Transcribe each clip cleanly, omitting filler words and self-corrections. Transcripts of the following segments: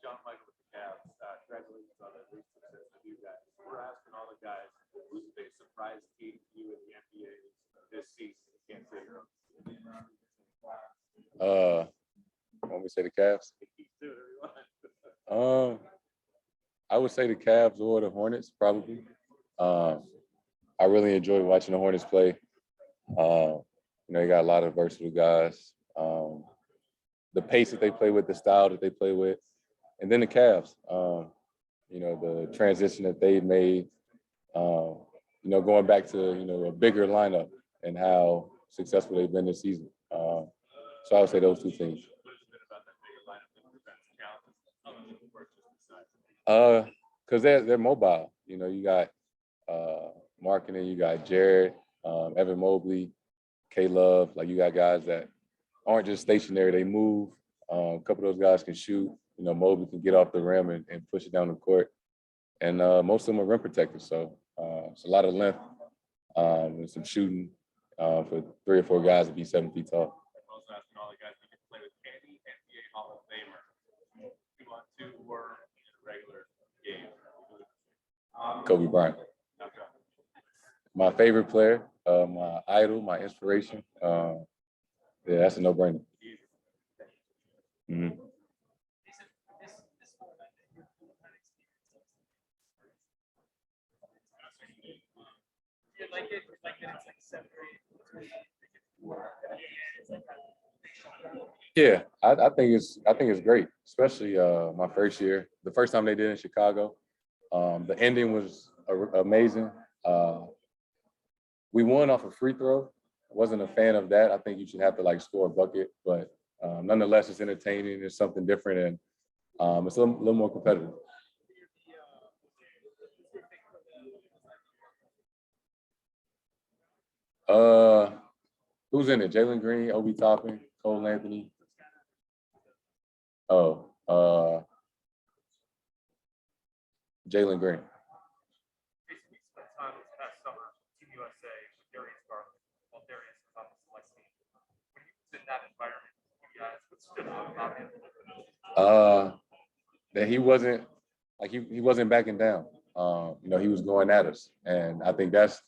John Michael with the Cavs. Congratulations on the recent success of you guys. We're asking all the guys, who's the biggest surprise team to you in the NBA this season? You can't say your own. Want me to say the Cavs? I would say the Cavs or the Hornets, probably. I really enjoy watching the Hornets play. They got a lot of versatile guys. The pace that they play with, the style that they play with, and then the Cavs. The transition that they've made. Going back to a bigger lineup and how successful they've been this season. So I would say those two things. Because they're mobile. You got Markkanen, you got Jared, Evan Mobley, K-Love. Like, you got guys that aren't just stationary. They move. A couple of those guys can shoot. Mobley can get off the rim and push it down the court. And most of them are rim protectors. So it's a lot of length and some shooting for 3 or 4 guys to be 7 feet tall. I was asking all the guys who can play with any NBA Hall of Famer, 2-on-2 or in a regular game. Kobe Bryant. Okay. My favorite player, my idol, my inspiration. That's a no-brainer. Mm-hmm. Yeah, I think it's great, especially my first year. The first time they did it in Chicago, the ending was amazing. We won off a free throw. Wasn't a fan of that. I think you should have to score a bucket, but nonetheless, it's entertaining. It's something different, and it's a little more competitive. Who's in it? Jalen Green, Obi Toppin, Cole Anthony. Jalen Green. We spent time this past summer with Team USA with Darius Garland while Darius was on the select team. When he was in that environment, you guys, what stood out about him? That he wasn't backing down. He was going at us, and I think that's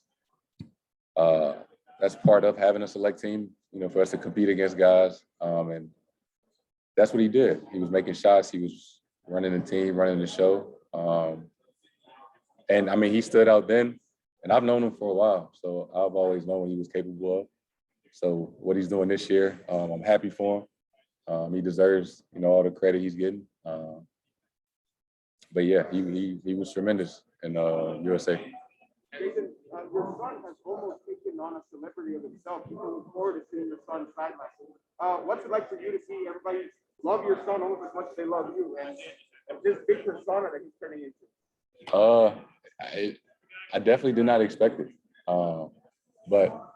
part of having a select team. For us to compete against guys, and that's what he did. He was making shots. He was running the team, running the show. And I mean, he stood out then, and I've known him for a while, so I've always known what he was capable of. So what he's doing this year, I'm happy for him. He deserves, all the credit he's getting. But yeah, he was tremendous in USA. Jayson, your son has almost taken on a celebrity of himself. People look forward to seeing your son sideline. What's it like for you to see everybody love your son almost as much as they love you, and this big persona that he's turning into? I definitely did not expect it, but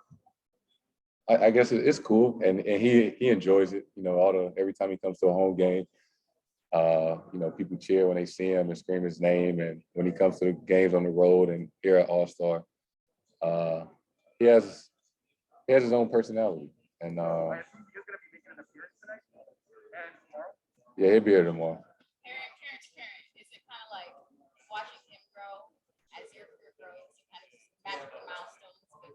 I guess it's cool, and he enjoys it. Every time he comes to a home game, people cheer when they see him and scream his name, and when he comes to the games on the road and here at All-Star, he has his own personality, and I assume he's going to be making an appearance tonight and tomorrow. Yeah, he'll be here tomorrow. Is it kind of like watching him grow as your career grows, kind of just magical milestones with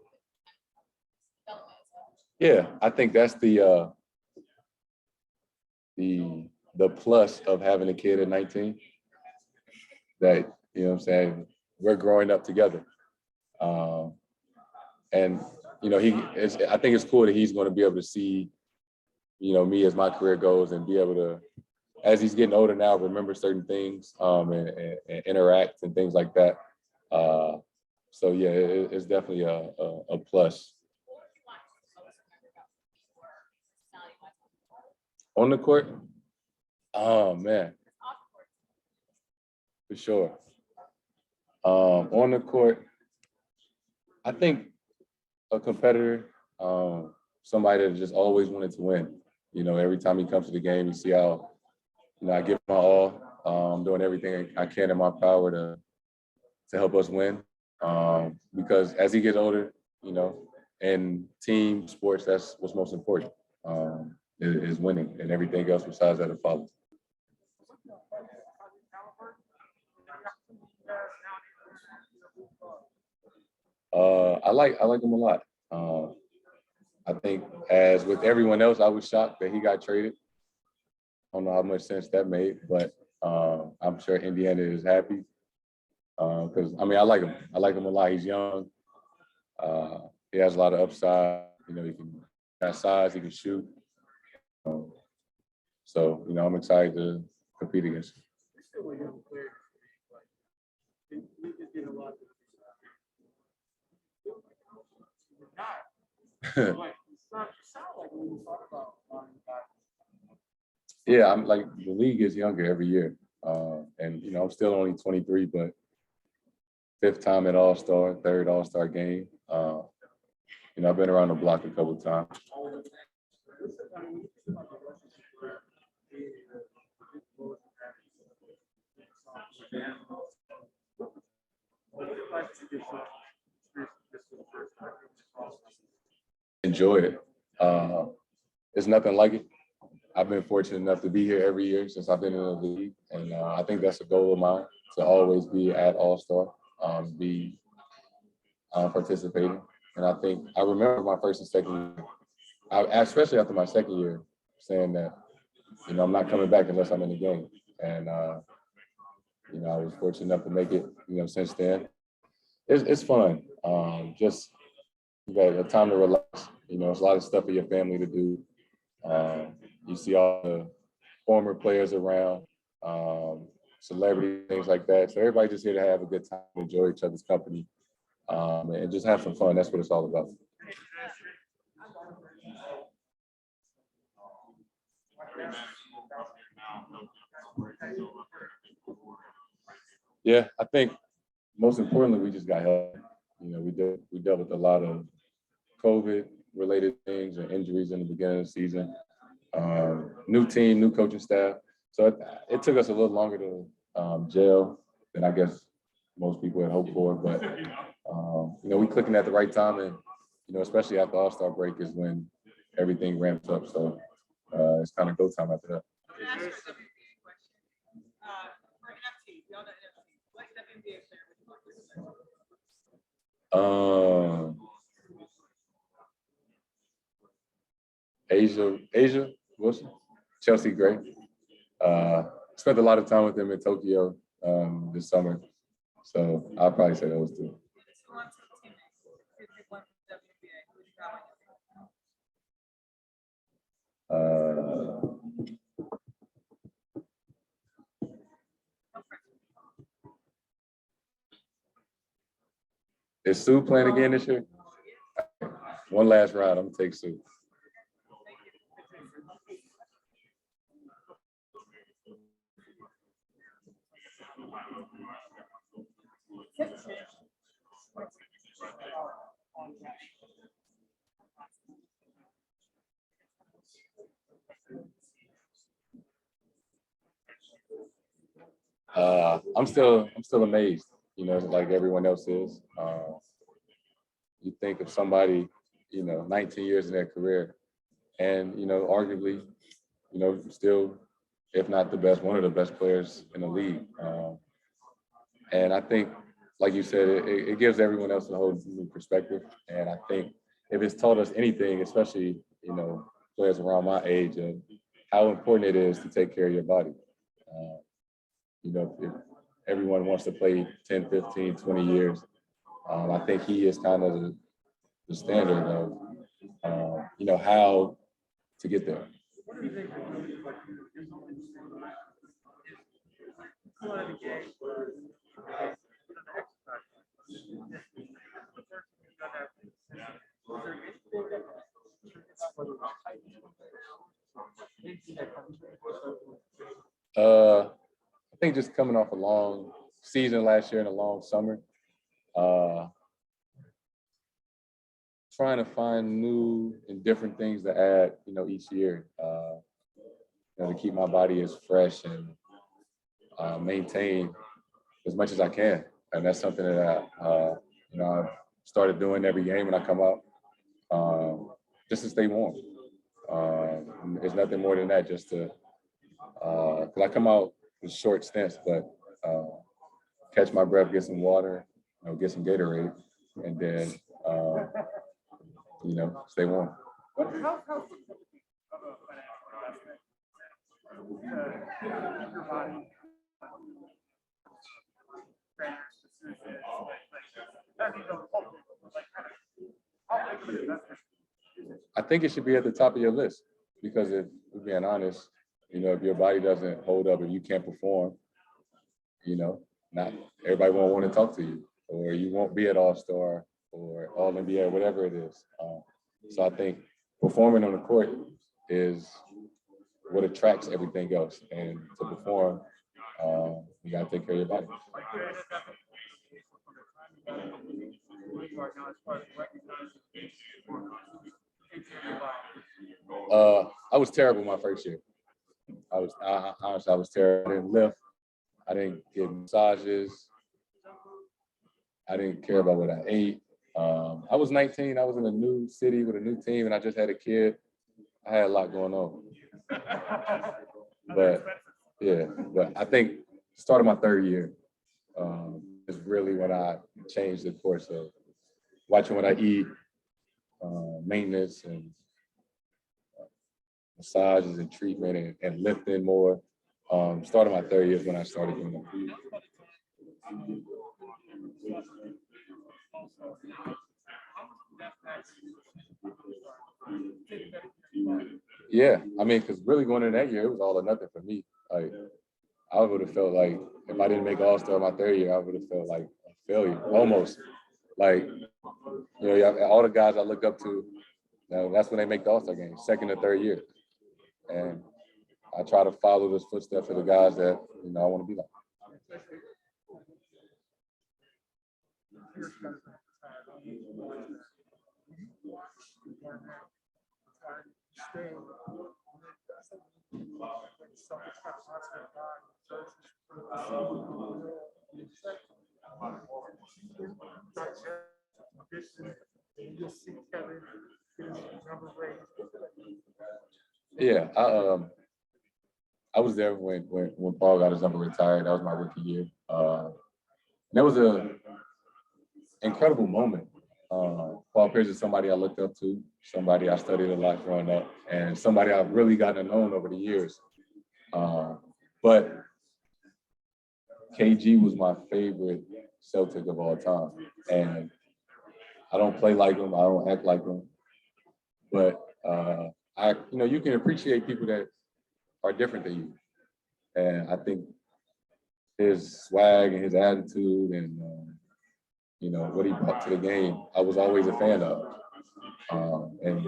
development as well? Yeah, I think that's the plus of having a kid at 19. That, we're growing up together. And I think it's cool that he's going to be able to see, me as my career goes, and be able to, as he's getting older now, remember certain things and interact and things like that. So yeah, it's definitely a plus. On the court? Oh man, for sure. On the court, I think a competitor, somebody that just always wanted to win. Every time he comes to the game, you see how, I give my all. I'm doing everything I can in my power to help us win. Because as he gets older, in team sports, that's what's most important. is winning, and everything else besides that will follow. I like him a lot. I think, as with everyone else, I was shocked that he got traded. I don't know how much sense that made, but I'm sure Indiana is happy because I mean I like him. I like him a lot. He's young. He has a lot of upside. You know, he can got size. He can shoot. So you know, I'm excited to compete against him. Yeah, I'm like the league gets younger every year, and you know I'm still only 23, but fifth time at All-Star, third All-Star game. You know I've been around the block a couple of times. Enjoy it. It's nothing like it. I've been fortunate enough to be here every year since I've been in the league, and I think that's a goal of mine to always be at All-Star, be participating. And I think I remember my first and second year, especially after my second year, saying that you know I'm not coming back unless I'm in the game, and you know I was fortunate enough to make it. You know since then, it's fun. Just you got a time to relax. You know, it's a lot of stuff for your family to do. You see all the former players around, celebrities, things like that. So everybody just here to have a good time, enjoy each other's company, and just have some fun. That's what it's all about. Yeah, I think most importantly, we just got help. You know, we dealt with a lot of COVID-related things and injuries in the beginning of the season. New team, new coaching staff. So it took us a little longer to gel than I guess most people had hoped for. But you know, we clicking at the right time, and you know, especially after All-Star break is when everything ramps up. So it's kind of go time after that. Asia Wilson, Chelsea Gray. Spent a lot of time with them in Tokyo this summer, so I'll probably say those two. Is Sue playing again this year? One last round. I'm gonna take Sue. I'm still amazed, you know, like everyone else is. You think of somebody, you know, 19 years in their career, and you know, arguably, you know, still, if not the best, one of the best players in the league. And I think, like you said, it gives everyone else a whole new perspective. And I think if it's taught us anything, especially, you know, players around my age, of how important it is to take care of your body. You know, if everyone wants to play 10, 15, 20 years, I think he is kind of the standard of, you know, how to get there. I think just coming off a long season last year and a long summer, trying to find new and different things to add, you know, each year, you know, to keep my body as fresh and maintain as much as I can. And that's something that you know, I've started doing every game when I come out, just to stay warm. it's nothing more than that, just to, because I come out with short stints, but catch my breath, get some water, get some Gatorade, and then, stay warm. How significant of a financial investment to keep your body trainers, masseuses, how big of an investment? I think it should be at the top of your list, because if we're being honest, if your body doesn't hold up, if you can't perform, not everybody won't want to talk to you, or you won't be at All-Star or All-NBA, whatever it is. So I think performing on the court is what attracts everything else. And to perform, you got to take care of your body. I was terrible my first year. Honestly, I was terrible. I didn't lift. I didn't get massages. I didn't care about what I ate. I was 19. I was in a new city with a new team, and I just had a kid. I had a lot going on. But I think start of my third year is really when I changed the course of watching what I eat, maintenance, and massages and treatment, and lifting more. Starting my third year is when I started doing that. Yeah, I mean, because really going in that year, it was all or nothing for me. Like, I would have felt like if I didn't make All-Star my third year, I would have felt like a failure, almost. Like, all the guys I look up to, that's when they make the All-Star game, second or third year. And I try to follow those footsteps of the guys that, I want to be like. Yeah, I was there when Paul got his number retired. That was my rookie year. And that was an incredible moment. Paul Pierce is somebody I looked up to, somebody I studied a lot growing up, and somebody I've really gotten to know over the years. But KG was my favorite Celtic of all time. And I don't play like him. I don't act like him. But, you can appreciate people that are different than you. And I think his swag and his attitude and, what he brought to the game, I was always a fan of. And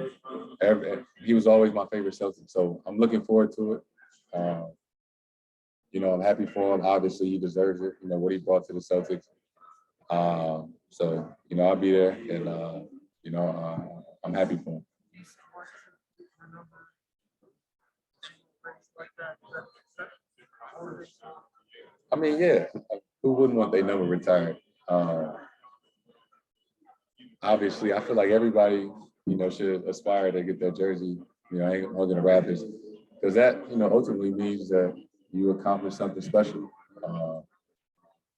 he was always my favorite Celtic. So I'm looking forward to it. I'm happy for him. Obviously, he deserves it, what he brought to the Celtics. So, I'll be there, and, I'm happy for him. I mean, yeah, who wouldn't want their number retired? Obviously, I feel like everybody, should aspire to get that jersey, hanging on the Raptors, because that, ultimately means that you accomplish something special.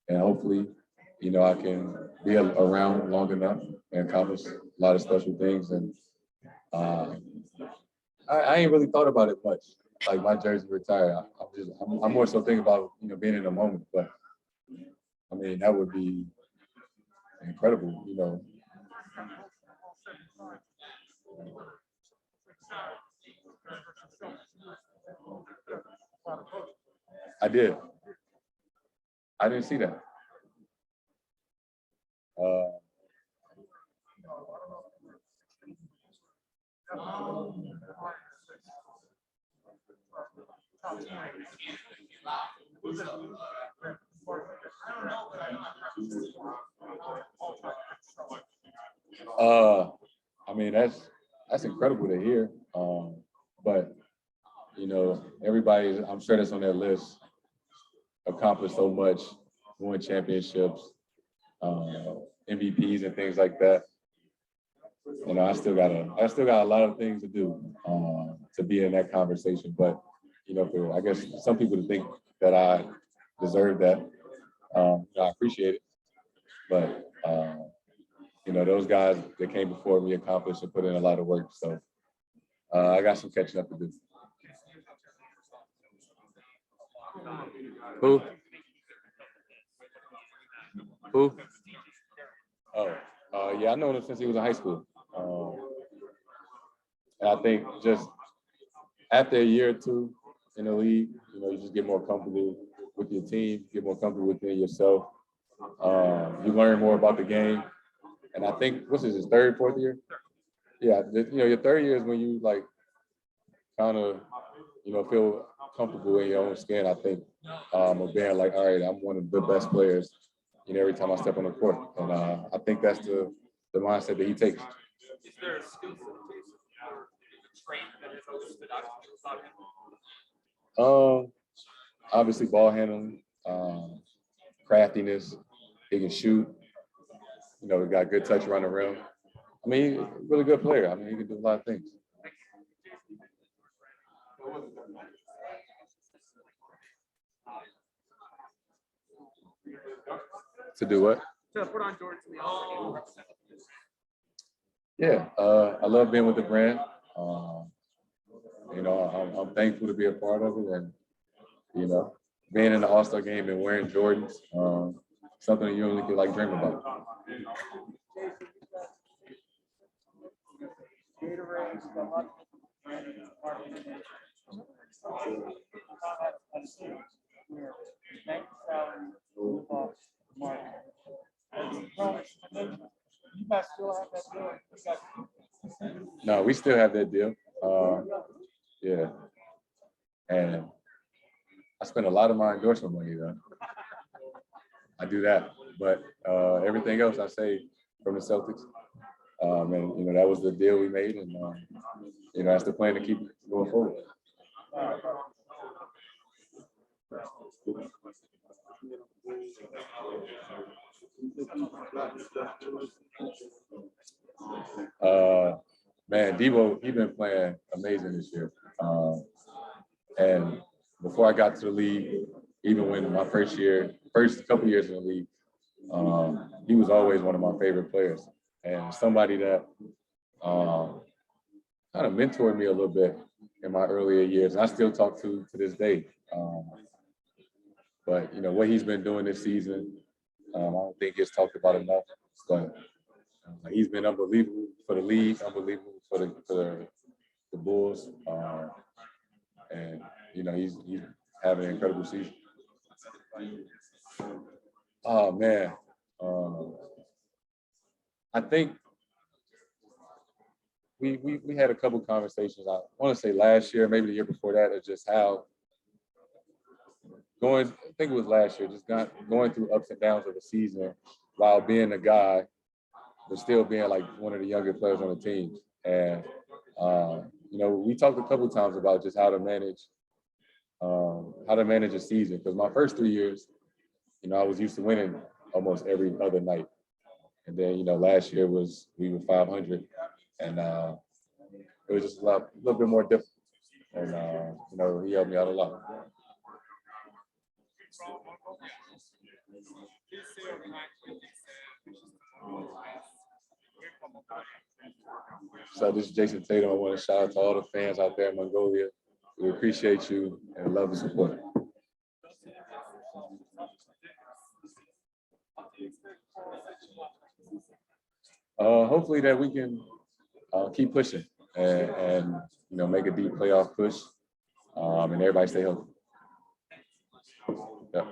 And hopefully, I can be around long enough and accomplish a lot of special things. And I ain't really thought about it much, like my jersey retired. I'm more so thinking about, being in the moment. But I mean, that would be incredible, I did. I didn't see that. I mean, that's incredible to hear. But everybody, I'm sure that's on their list, accomplished so much, won championships, MVPs and things like that. I still got a lot of things to do to be in that conversation. But, you know, for, I guess some people to think that I deserve that, I appreciate it. But, you know, those guys that came before me accomplished and put in a lot of work. So I got some catching up to do. Who? Who? Oh, yeah, I know him since he was in high school. And I think just after a year or two in the league, you know, you just get more comfortable with your team, get more comfortable within yourself. You learn more about the game. And I think, what's his third, fourth year? Yeah, you know, your third year is when you like kind of, you know, feel comfortable in your own skin, I think, of being like, all right, I'm one of the best players, you know, every time I step on the court. And I think that's the mindset that he takes. Is there a skill set or a trait that has always stood out to you about him? Obviously ball handling, craftiness, he can shoot. You know, he got good touch around the rim. I mean, he's a really good player. I mean, he can do a lot of things. To do what? To put on Jordan to the All-Star game. Yeah, I love being with the brand. You know, I'm thankful to be a part of it, and you know, being in the All-Star game and wearing Jordans, something you only could like dream about. No, we still have that deal. Yeah, and I spend a lot of my endorsement money though. I do that, but everything else I say from the Celtics. And you know, that was the deal we made, and you know, that's the plan to keep going forward. Man, Debo, he's been playing amazing this year. And before I got to the league, even when my first couple years in the league, he was always one of my favorite players, and somebody that kind of mentored me a little bit in my earlier years. And I still talk to this day. But you know what he's been doing this season, I don't think it's talked about enough. But he's been unbelievable for the league, unbelievable for the Bulls, and you know he's having an incredible season. Oh man, I think we had a couple conversations. I want to say last year, maybe the year before that, of just how I think it was last year, just going through ups and downs of the season while being a guy, but still being like one of the younger players on the team. And you know, we talked a couple of times about just how to manage a season. Because my first 3 years, you know, I was used to winning almost every other night. And then, you know, last year we were 500, and it was just a little bit more difficult. And you know, he helped me out a lot. So this is Jayson Tatum. I want to shout out to all the fans out there in Mongolia. We appreciate you and love the support. Hopefully that we can keep pushing and you know, make a deep playoff push, and everybody stay healthy. Yeah.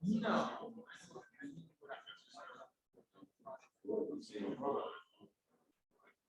No.